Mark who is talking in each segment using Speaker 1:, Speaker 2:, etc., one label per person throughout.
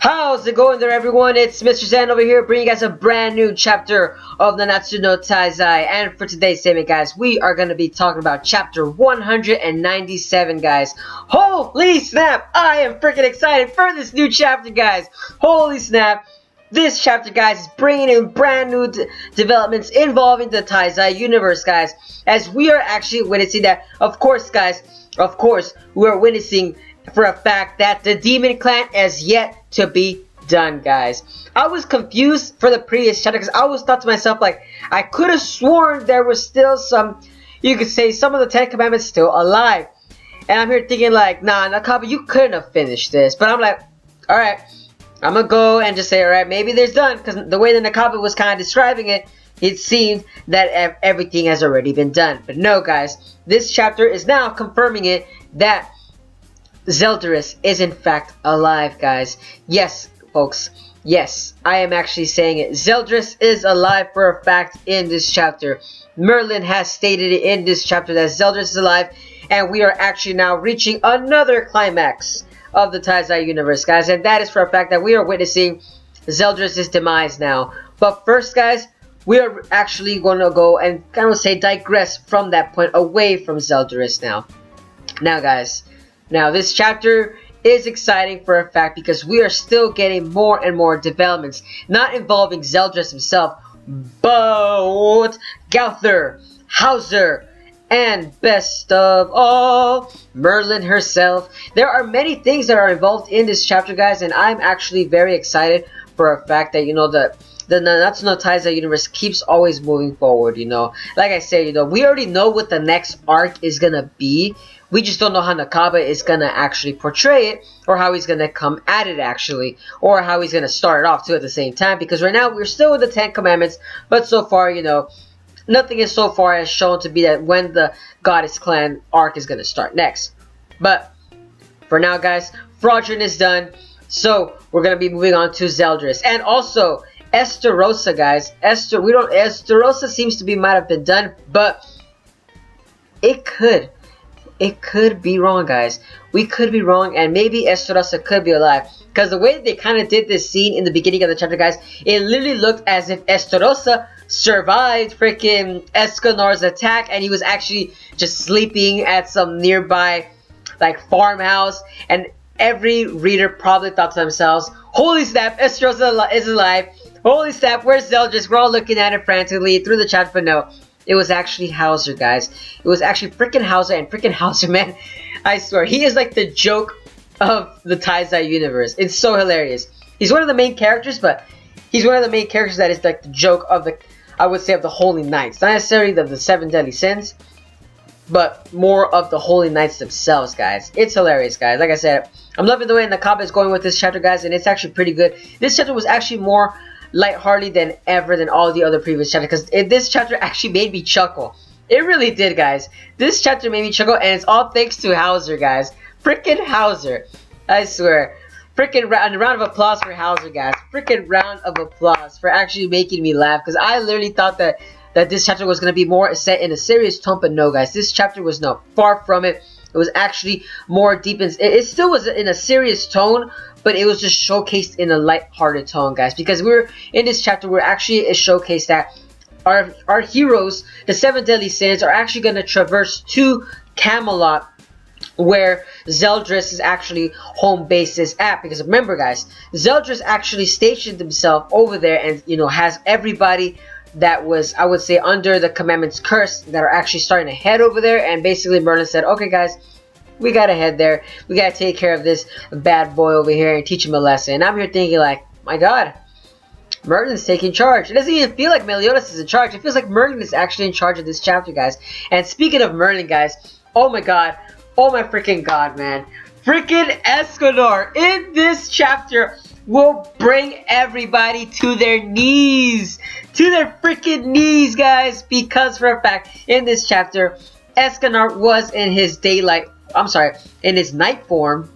Speaker 1: How's it going there, everyone? It's Mr. Zen over here bringing you guys a brand new chapter of Nanatsu no Taizai. And for today's segment, guys, we are going to be talking about chapter 197, guys. Holy snap! I am freaking excited for this new chapter, guys. Holy snap! This chapter, guys, is bringing in brand new developments involving the Taizai universe, guys. As we are actually witnessing that, of course, guys, we are witnessing for a fact that the demon clan is yet to be done, guys. I was confused for the previous chapter because I always thought to myself, like, I could have sworn there was still some, you could say, some of the 10 commandments still alive. And I'm here thinking, like, nah, Nakaba, you couldn't have finished this. But I'm like, alright, I'm gonna go and just say, alright, maybe there's done. Because the way that Nakaba was kind of describing it, it seemed that everything has already been done. But no, guys, this chapter is now confirming it that Zeldoris is in fact alive, guys. Yes, folks. Yes, I am actually saying it. Zeldoris is alive for a fact in this chapter. Merlin has stated it in this chapter that Zeldoris is alive, and we are actually now reaching another climax of the Taizai universe, guys. And that is for a fact that we are witnessing Zeldoris' demise now. But first, guys, we are actually going to go and kind of say digress from that point away from Zeldoris now. Now, guys. Now, this chapter is exciting for a fact because we are still getting more and more developments, not involving Zeldoris himself, but Gowther, Howzers, and best of all, Merlin herself. There are many things that are involved in this chapter, guys, and I'm actually very excited for a fact that, you know, the Nanatsu no Taizai universe keeps always moving forward, you know. Like I said, you know, we already know what the next arc is gonna be. We just don't know how Nakaba is gonna actually portray it, or how he's gonna come at it actually, or how he's gonna start it off too at the same time. Because right now we're still with the 10 commandments, but so far, you know, nothing is so far as shown to be that when the Goddess Clan arc is gonna start next. But for now, guys, Fraudulent is done, so we're gonna be moving on to Zeldoris, and also Estarossa, guys. Estarossa seems to be might have been done, but it could be wrong, guys. We could be wrong, and maybe Estarossa could be alive. Because the way that they kind of did this scene in the beginning of the chapter, guys, it literally looked as if Estarossa survived freaking Escanor's attack, and he was actually just sleeping at some nearby, like, farmhouse, and every reader probably thought to themselves, holy snap, Estarossa is alive. Holy snap, where's Zeldoris? We're all looking at it frantically through the chat, but no. It was actually Howzers, guys. It was actually freaking Howzers, and freaking Howzers, man. I swear, he is like the joke of the Taizai universe. It's so hilarious. He's one of the main characters, but he's one of the main characters that is like the joke of the, I would say, of the Holy Knights. Not necessarily the 7 deadly sins, but more of the Holy Knights themselves, guys. It's hilarious, guys. Like I said, I'm loving the way Nakaba is going with this chapter, guys, and it's actually pretty good. This chapter was actually more lighthearted than ever than all the other previous chapters, because this chapter actually made me chuckle. It really did, guys. This chapter made me chuckle, and it's all thanks to Howzers, guys. Freaking Howzers. I swear. Freaking a round of applause for Howzers, guys. Freaking round of applause for actually making me laugh, because I literally thought that this chapter was going to be more set in a serious tone, but no, guys. This chapter was no, far from it. It was actually more deep in, it still was in a serious tone, but it was just showcased in a light-hearted tone, guys. Because we're in this chapter, we're actually showcased that our heroes, the 7 deadly sins, are actually going to traverse to Camelot, where Zeldoris is actually home base is at. Because remember, guys, Zeldoris actually stationed himself over there, and, you know, has everybody that was, I would say, under the commandment's curse that are actually starting to head over there. And basically Merlin said, okay, guys, we gotta head there. We gotta take care of this bad boy over here and teach him a lesson. And I'm here thinking, like, my god, Merlin's taking charge. It doesn't even feel like Meliodas is in charge. It feels like Merlin is actually in charge of this chapter, guys. And speaking of Merlin, guys, oh my god, oh my freaking god, man, freaking Escanor in this chapter will bring everybody to their knees. To their freaking knees, guys. Because for a fact, in this chapter, Escanor was in his in his night form,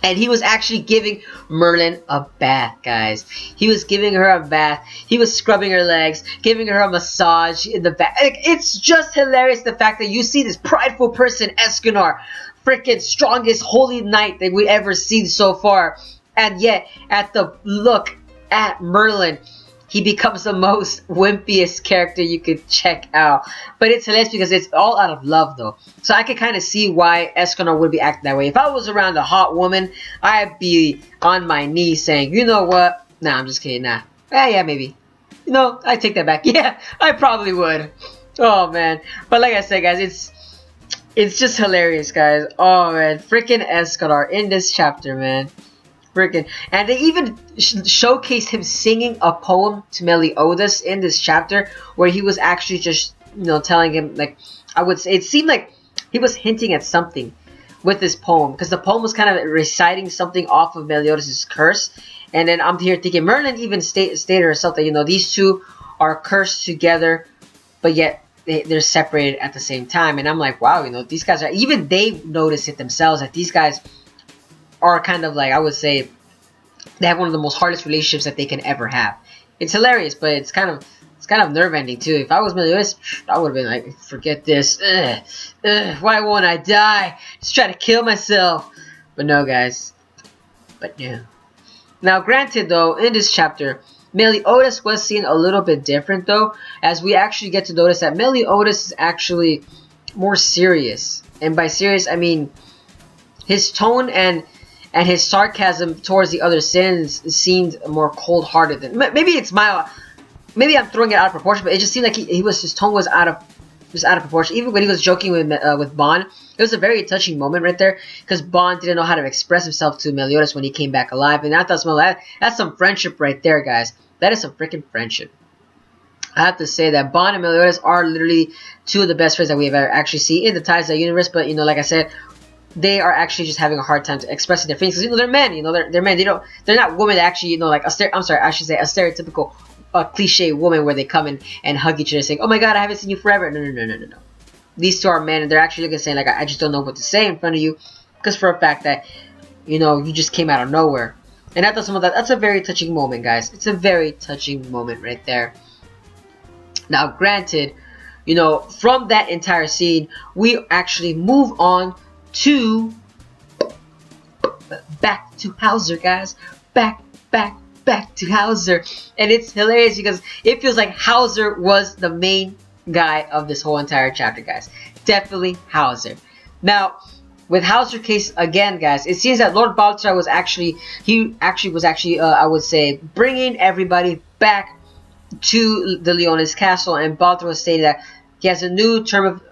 Speaker 1: and he was actually giving Merlin a bath, guys. He was giving her a bath. He was scrubbing her legs, giving her a massage in the bath. It's just hilarious, the fact that you see this prideful person, Escanor, freaking strongest holy knight that we ever seen so far, And yet, at the look at Merlin, he becomes the most wimpiest character you could check out. But it's hilarious because it's all out of love, though. So I can kind of see why Escanor would be acting that way. If I was around a hot woman, I'd be on my knees saying, you know what? Nah, I'm just kidding. Nah. Yeah, maybe. You know, I take that back. Yeah, I probably would. Oh, man. But like I said, guys, it's just hilarious, guys. Oh, man. Freaking Escanor in this chapter, man. Freaking, and they even showcased him singing a poem to Meliodas in this chapter, where he was actually just, you know, telling him, like, I would say, it seemed like he was hinting at something with this poem, because the poem was kind of reciting something off of Meliodas' curse. And then I'm here thinking, Merlin even stated herself that, you know, these two are cursed together, but yet they're separated at the same time. And I'm like, wow, you know, these guys are, even they notice it themselves, that these guys are kind of like, I would say, they have one of the most hardest relationships that they can ever have. It's hilarious, but it's kind of nerve-ending too. If I was Meliodas, I would have been like, forget this. Why won't I die? Just try to kill myself. But no, guys. But no. Now, granted though, in this chapter, Meliodas was seen a little bit different though, as we actually get to notice that Meliodas is actually more serious. And by serious, I mean his tone and his sarcasm towards the other sins seemed more cold-hearted than, maybe it's my, maybe I'm throwing it out of proportion, but it just seemed like his tone was out of proportion. Even when he was joking with Bond, it was a very touching moment right there, because Bond didn't know how to express himself to Meliodas when he came back alive, and I thought, that's some friendship right there, guys. That is some freaking friendship. I have to say that Bond and Meliodas are literally two of the best friends that we've ever actually seen in the Taizai universe. But you know, like I said, they are actually just having a hard time to expressing their feelings, because, you know, they're men. You know, they're men. They're not women that actually, you know, like I should say a stereotypical cliche woman where they come in and hug each other saying, oh my god, I haven't seen you forever. No. These two are men, and they're actually looking, saying like, I just don't know what to say in front of you, because for a fact that, you know, you just came out of nowhere. And I thought that's a very touching moment, guys. It's a very touching moment right there. Now, granted, you know, from that entire scene, we actually move on to back to Howzer, guys. Back to Howzer. And it's hilarious because it feels like Howzer was the main guy of this whole entire chapter, guys. Definitely Howzer. Now, with Howzer case again, guys, it seems that Lord Baltra was actually, I would say, bringing everybody back to the Leonis castle, and Baltra was stating that he has a new term of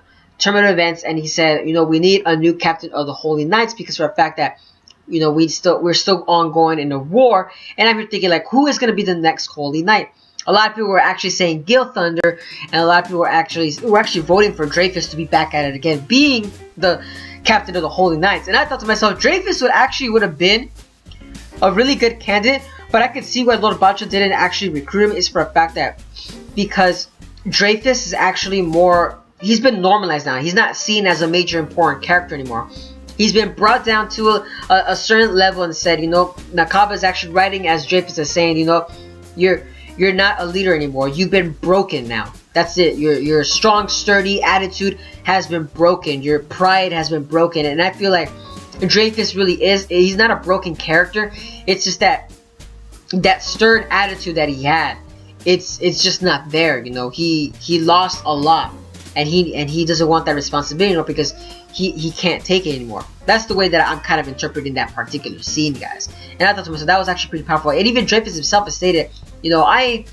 Speaker 1: events, and he said, you know, we need a new captain of the Holy Knights, because for the fact that, you know, we're still ongoing in the war. And I'm here thinking, like, who is going to be the next Holy Knight? A lot of people were actually saying Gil Thunder, and a lot of people were actually voting for Dreyfus to be back at it again, being the captain of the Holy Knights. And I thought to myself, Dreyfus would have been a really good candidate, but I could see why Lord Baltra didn't actually recruit him, is for a fact that because Dreyfus is actually more, he's been normalized now. He's not seen as a major important character anymore. He's been brought down to a certain level and said, you know, Nakaba is actually writing as Dreyfus is saying, you know, you're not a leader anymore. You've been broken now. That's it. Your strong, sturdy attitude has been broken. Your pride has been broken. And I feel like Dreyfus really is, he's not a broken character. It's just that stern attitude that he had, it's just not there. You know, he lost a lot, and he doesn't want that responsibility anymore, because he can't take it anymore. That's the way that I'm kind of interpreting that particular scene, guys. And I thought to myself, that was actually pretty powerful. And even Dreyfus himself has stated, you know, I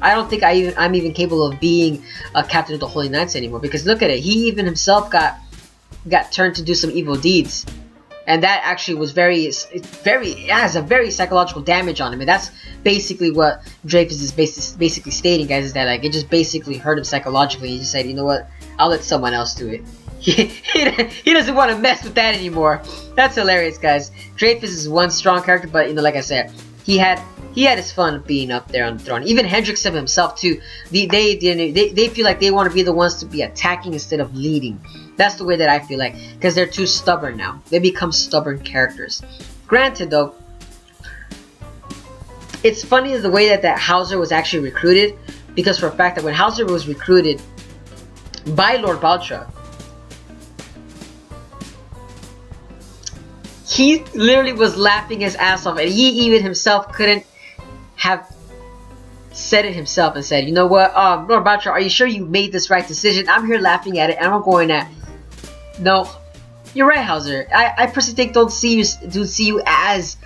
Speaker 1: don't think I'm even capable of being a captain of the Holy Knights anymore, because look at it, he even himself got turned to do some evil deeds. And that actually was it has a very psychological damage on him. And that's basically what Dreyfus is basically stating, guys, is that, like, it just basically hurt him psychologically. He just said, you know what, I'll let someone else do it. He doesn't want to mess with that anymore. That's hilarious, guys. Dreyfus is one strong character, but, you know, like I said, he had his fun being up there on the throne. Even Hendrickson himself too. They feel like they want to be the ones to be attacking instead of leading. That's the way that I feel like, because they're too stubborn now. They become stubborn characters. Granted, though, it's funny the way that Howzer was actually recruited, because for a fact that when Howzer was recruited by Lord Baltra, he literally was laughing his ass off, and he even himself couldn't have said it himself and said, you know what, Lord Batra, are you sure you made this right decision? I'm here laughing at it, and I'm going at, no, you're right, Howzer. I personally think don't see you as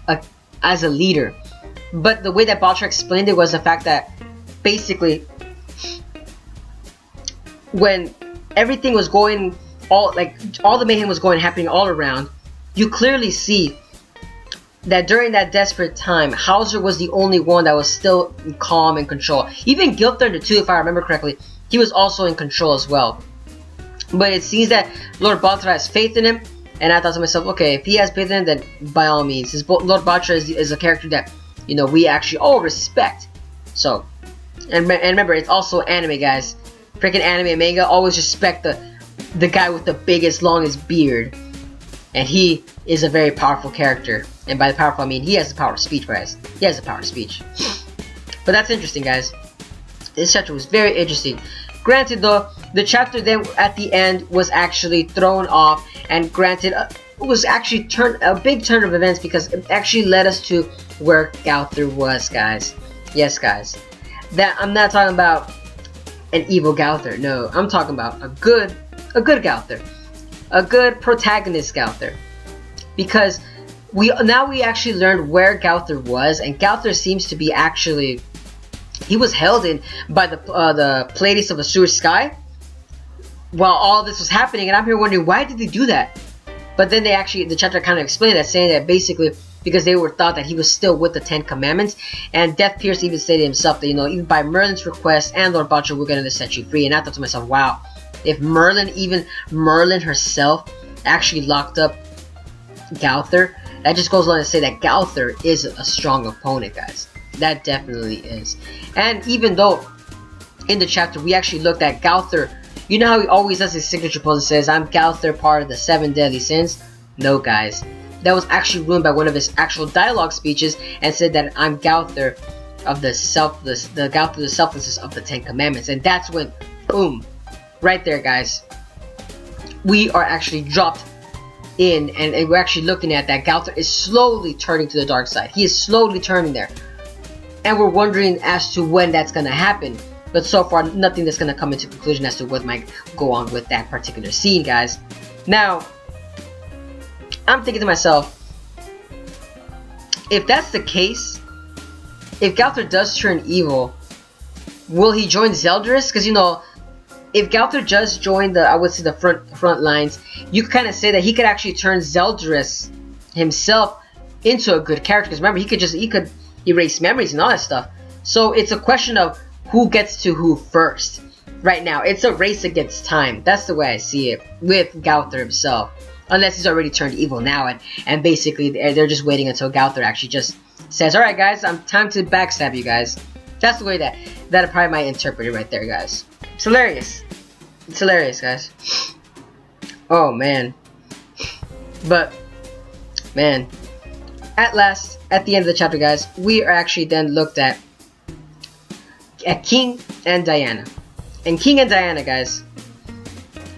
Speaker 1: a leader. But the way that Batra explained it was the fact that basically when everything was going all the mayhem was happening all around, you clearly see that during that desperate time, Howzer was the only one that was still calm and control. Even Gowther too, if I remember correctly, he was also in control as well. But it seems that Lord Batra has faith in him, and I thought to myself, okay, if he has faith in him, then by all means, Lord Batra is a character that, you know, we actually all respect. So, and remember, it's also anime, guys. Freaking anime and manga always respect the guy with the biggest, longest beard. And he is a very powerful character. And by the powerful, I mean he has the power of speech, guys. He has the power of speech. But that's interesting, guys. This chapter was very interesting. Granted, though, the chapter then at the end was actually thrown off. And granted, it was actually a big turn of events because it actually led us to where Gowther was, guys. Yes, guys. That I'm not talking about an evil Gowther. No, I'm talking about a good Gowther. A good protagonist Gowther. Because we actually learned where Gowther was, and Gowther seems to be actually, he was held in by the Pleiades of a sewer sky while all this was happening, and I'm here wondering, why did they do that? But then the chapter kind of explained that, saying that basically because they were thought that he was still with the 10 Commandments, and Death Pierce even stated himself that, you know, even by Merlin's request and Lord Batra, we're going to set you free. And I thought to myself, wow, if Merlin herself actually locked up Gowther, that just goes on to say that Gowther is a strong opponent, guys. That definitely is. And even though in the chapter we actually looked at Gowther, you know how he always does his signature pose and says, I'm Gowther, part of the 7 deadly sins? No, guys. That was actually ruined by one of his actual dialogue speeches, and said that I'm Gowther of the Gowther the selflessness of the 10 Commandments. And that's when, boom, right there, guys, we are actually dropped in, and we're actually looking at that Gowther is slowly turning to the dark side. He is slowly turning there, and we're wondering as to when that's gonna happen. But so far, nothing that's gonna come into conclusion as to what might go on with that particular scene, guys. Now, I'm thinking to myself, if that's the case, if Gowther does turn evil, will he join Zeldoris? Because, you know, if Gowther does join I would say the front lines, you could kind of say that he could actually turn Zeldoris himself into a good character. Because remember, he could erase memories and all that stuff. So it's a question of who gets to who first. Right now, it's a race against time. That's the way I see it with Gowther himself. Unless he's already turned evil now, and basically they're just waiting until Gowther actually just says, alright guys, time to backstab you guys. That's the way that I probably might interpret it right there, guys. It's hilarious. It's hilarious, guys. Oh, man. But, man, at last, at the end of the chapter, guys, we are actually then looked at King and Diana. And King and Diana, guys,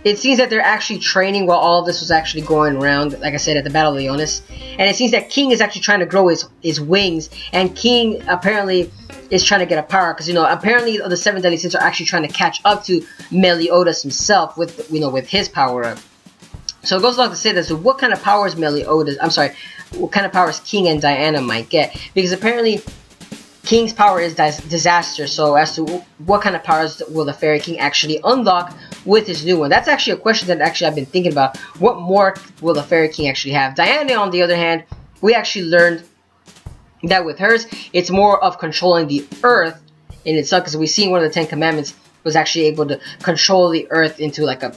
Speaker 1: it seems that they're actually training while all of this was actually going around, like I said, at the Battle of Leonis. And it seems that King is actually trying to grow his wings, and King apparently is trying to get a power, because, you know, apparently the 7 deadly sins are actually trying to catch up to Meliodas himself with, you know, with his power up. So it goes along to say that, so what kind of powers what kind of powers King and Diana might get, because apparently King's power is disaster, so as to what kind of powers will the Fairy King actually unlock with his new one? That's actually a question that actually I've been thinking about. What more will the Fairy King actually have? Diana, on the other hand, we actually learned that with hers, it's more of controlling the earth in itself, because we see one of the 10 Commandments was actually able to control the earth into like a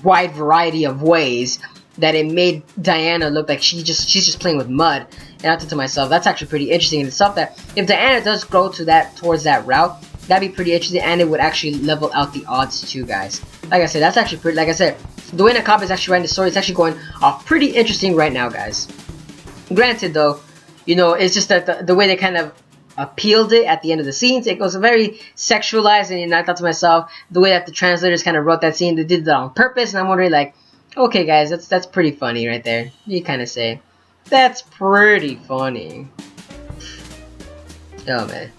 Speaker 1: wide variety of ways, that it made Diana look like she's just playing with mud. And I thought to myself, that's actually pretty interesting in itself, that if Diana does go towards that route, that'd be pretty interesting, and it would actually level out the odds too, guys. Like I said, that's actually pretty, like I said, the way Nakaba is actually writing the story, it's actually going off pretty interesting right now, guys. Granted though, you know, it's just that the way they kind of appealed it at the end of the scenes, it goes very sexualized, and I thought to myself, the way that the translators kind of wrote that scene, they did that on purpose, and I'm wondering, like, Okay, guys, that's pretty funny right there. You kind of say, that's pretty funny. Oh man,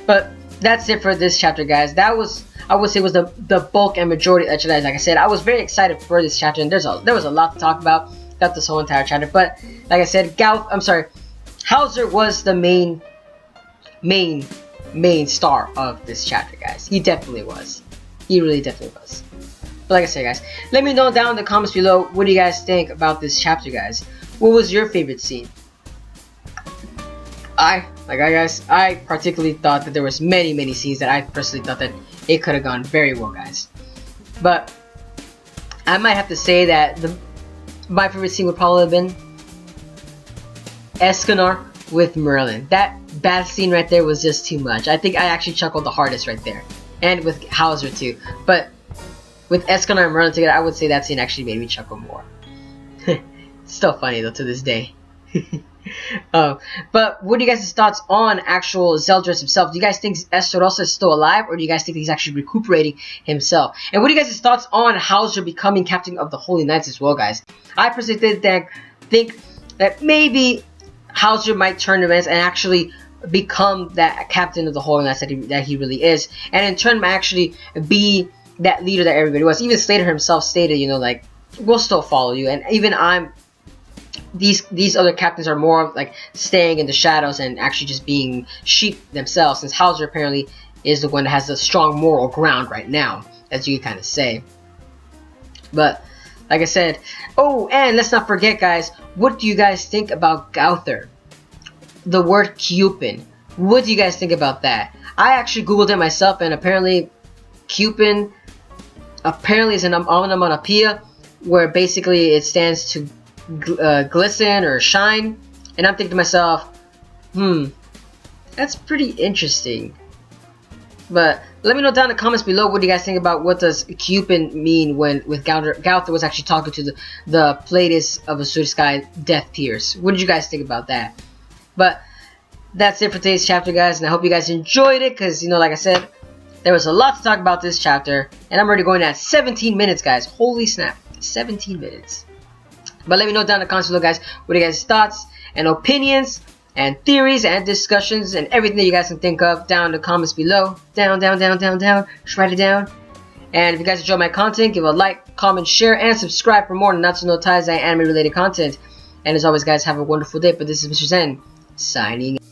Speaker 1: but that's it for this chapter, guys. That was, I would say, was the bulk and majority of Like I said, I was very excited for this chapter, and there was a lot to talk about this whole entire chapter. But like I said, Howzer was the main star of this chapter, guys. He definitely was. He really definitely was. But like I said, guys, let me know down in the comments below, what do you guys think about this chapter, guys? What was your favorite scene? I particularly thought that there was many scenes that I personally thought that it could have gone very well, guys. But I might have to say that my favorite scene would probably have been Escanor with Merlin. That bath scene right there was just too much. I think I actually chuckled the hardest right there. And with Howzer too. But with Escanor and Merlin together, I would say that scene actually made me chuckle more. It's still funny though to this day. But what do you guys' thoughts on actual Zeldoris himself? Do you guys think Estarossa is still alive, or do you guys think he's actually recuperating himself? And what do you guys' thoughts on Howzer becoming captain of the Holy Knights as well, guys? I personally think that maybe Howzer might turn the events and actually become that captain of the Holy Knights that he really is, and in turn might actually be that leader that everybody was. Even Slater himself stated, you know, like, we'll still follow you, and even these other captains are more like staying in the shadows and actually just being sheep themselves, since Howzer apparently is the one that has the strong moral ground right now, as you kind of say. But like I said, oh, and let's not forget, guys, what do you guys think about Gowther? The word Kyupin. What do you guys think about that? I actually googled it myself, and apparently Kyupin is an onomatopoeia where basically it stands to glisten or shine, and I'm thinking to myself, that's pretty interesting. But let me know down in the comments below, what do you guys think about what does Kyupin mean when Gowther was actually talking to the Pleiades of Azure Sky Death Pierce. What did you guys think about that? But that's it for today's chapter, guys, and I hope you guys enjoyed it, because, you know, like I said, there was a lot to talk about this chapter, and I'm already going at 17 minutes, guys. Holy snap, 17 minutes. But let me know down in the comments below, guys, what are you guys' thoughts and opinions and theories and discussions and everything that you guys can think of down in the comments below. Down. Just write it down. And if you guys enjoy my content, give a like, comment, share, and subscribe for more Nanatsu no Taizai anime related content. And as always, guys, have a wonderful day. But this is Mr. Zen, signing out.